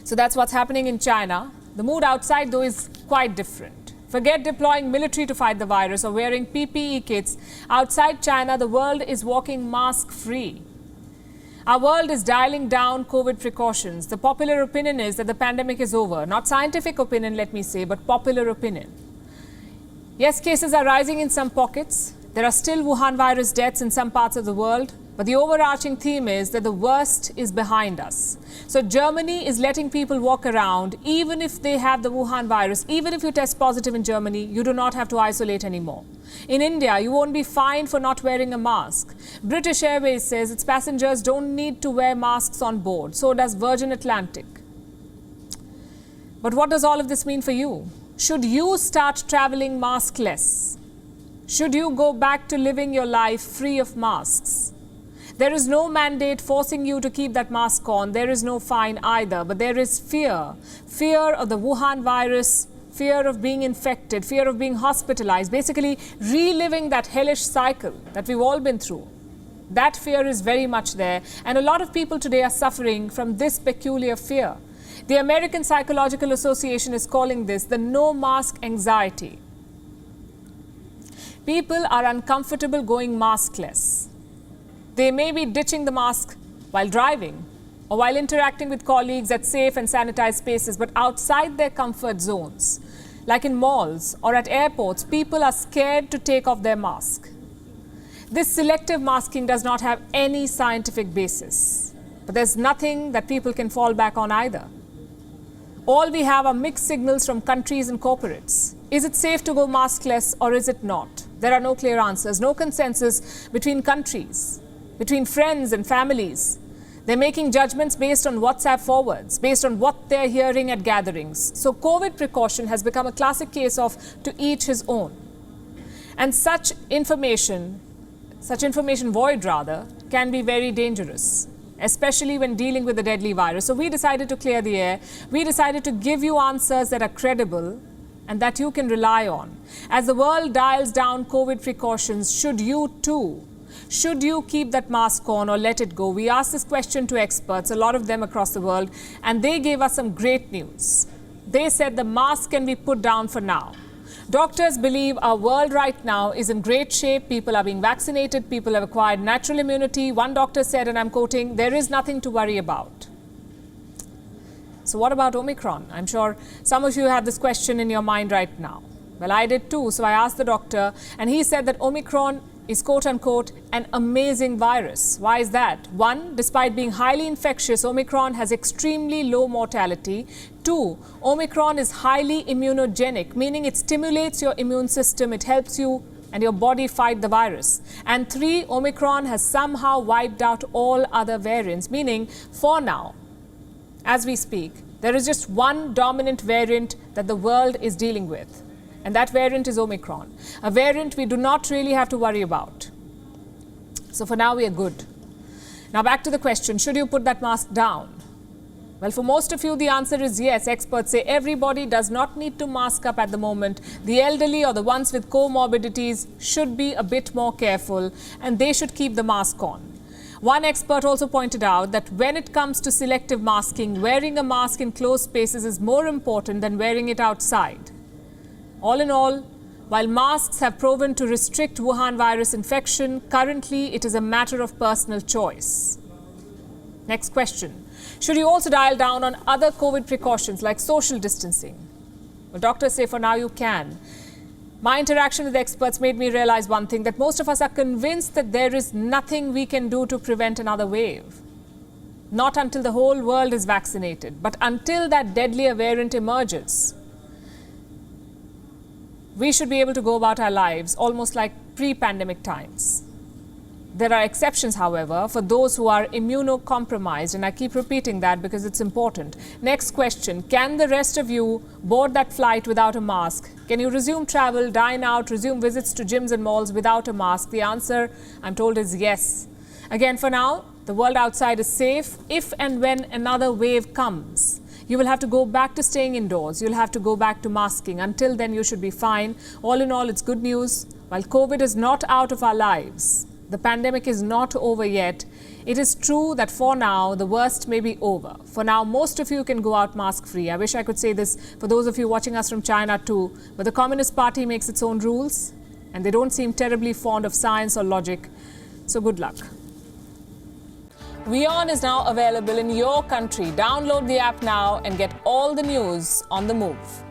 So that's what's happening in China. The mood outside, though, is quite different. Forget deploying military to fight the virus or wearing PPE kits. Outside China, the world is walking mask-free. Our world is dialing down COVID precautions. The popular opinion is that the pandemic is over. Not scientific opinion, let me say, but popular opinion. Yes, cases are rising in some pockets. There are still Wuhan virus deaths in some parts of the world. But the overarching theme is that the worst is behind us. So Germany is letting people walk around even if they have the Wuhan virus. Even if you test positive in Germany, you do not have to isolate anymore. In India, you won't be fined for not wearing a mask. British Airways says its passengers don't need to wear masks on board. So does Virgin Atlantic. But what does all of this mean for you? Should you start traveling maskless? Should you go back to living your life free of masks? There is no mandate forcing you to keep that mask on. There is no fine either. But there is fear. Fear of the Wuhan virus, fear of being infected, fear of being hospitalized. Basically, reliving that hellish cycle that we've all been through. That fear is very much there. And a lot of people today are suffering from this peculiar fear. The American Psychological Association is calling this the no mask anxiety. People are uncomfortable going maskless. They may be ditching the mask while driving or while interacting with colleagues at safe and sanitized spaces, but outside their comfort zones, like in malls or at airports, people are scared to take off their mask. This selective masking does not have any scientific basis, but there's nothing that people can fall back on either. All we have are mixed signals from countries and corporates. Is it safe to go maskless or is it not? There are no clear answers, no consensus between countries, between friends and families. They're making judgments based on WhatsApp forwards, based on what they're hearing at gatherings. So COVID precaution has become a classic case of to each his own. And such information void rather, can be very dangerous, especially when dealing with a deadly virus. So we decided to clear the air. We decided to give you answers that are credible and that you can rely on. As the world dials down COVID precautions, should you too? Should you keep that mask on or let it go? We asked this question to experts, a lot of them across the world, and they gave us some great news. They said the mask can be put down for now. Doctors believe our world right now is in great shape. People are being vaccinated. People have acquired natural immunity. One doctor said, and I'm quoting, there is nothing to worry about. So what about Omicron? I'm sure some of you have this question in your mind right now. Well, I did too. So I asked the doctor, and he said that Omicron is quote-unquote an amazing virus. Why is that? One, despite being highly infectious, Omicron has extremely low mortality. Two, Omicron is highly immunogenic, meaning it stimulates your immune system, it helps you and your body fight the virus. And three, Omicron has somehow wiped out all other variants, meaning for now, as we speak, there is just one dominant variant that the world is dealing with. And that variant is Omicron, a variant we do not really have to worry about. So for now, we are good. Now back to the question, should you put that mask down? Well, for most of you, the answer is yes. Experts say everybody does not need to mask up at the moment. The elderly or the ones with comorbidities should be a bit more careful and they should keep the mask on. One expert also pointed out that when it comes to selective masking, wearing a mask in closed spaces is more important than wearing it outside. All in all, while masks have proven to restrict Wuhan virus infection, currently it is a matter of personal choice. Next question. Should you also dial down on other COVID precautions like social distancing? Well, doctors say for now you can. My interaction with experts made me realize one thing, that most of us are convinced that there is nothing we can do to prevent another wave. Not until the whole world is vaccinated, but until that deadlier variant emerges. We should be able to go about our lives almost like pre-pandemic times. There are exceptions, however, for those who are immunocompromised, and I keep repeating that because it's important. Next question, can the rest of you board that flight without a mask? Can you resume travel, dine out, resume visits to gyms and malls without a mask? The answer, I'm told, is yes. Again, for now, the world outside is safe. If and when another wave comes, you will have to go back to staying indoors. You'll have to go back to masking. Until then, you should be fine. All in all, it's good news. While COVID is not out of our lives, the pandemic is not over yet. It is true that for now, the worst may be over. For now, most of you can go out mask-free. I wish I could say this for those of you watching us from China too, but the Communist Party makes its own rules, and they don't seem terribly fond of science or logic. So good luck. WION is now available in your country. Download the app now and get all the news on the move.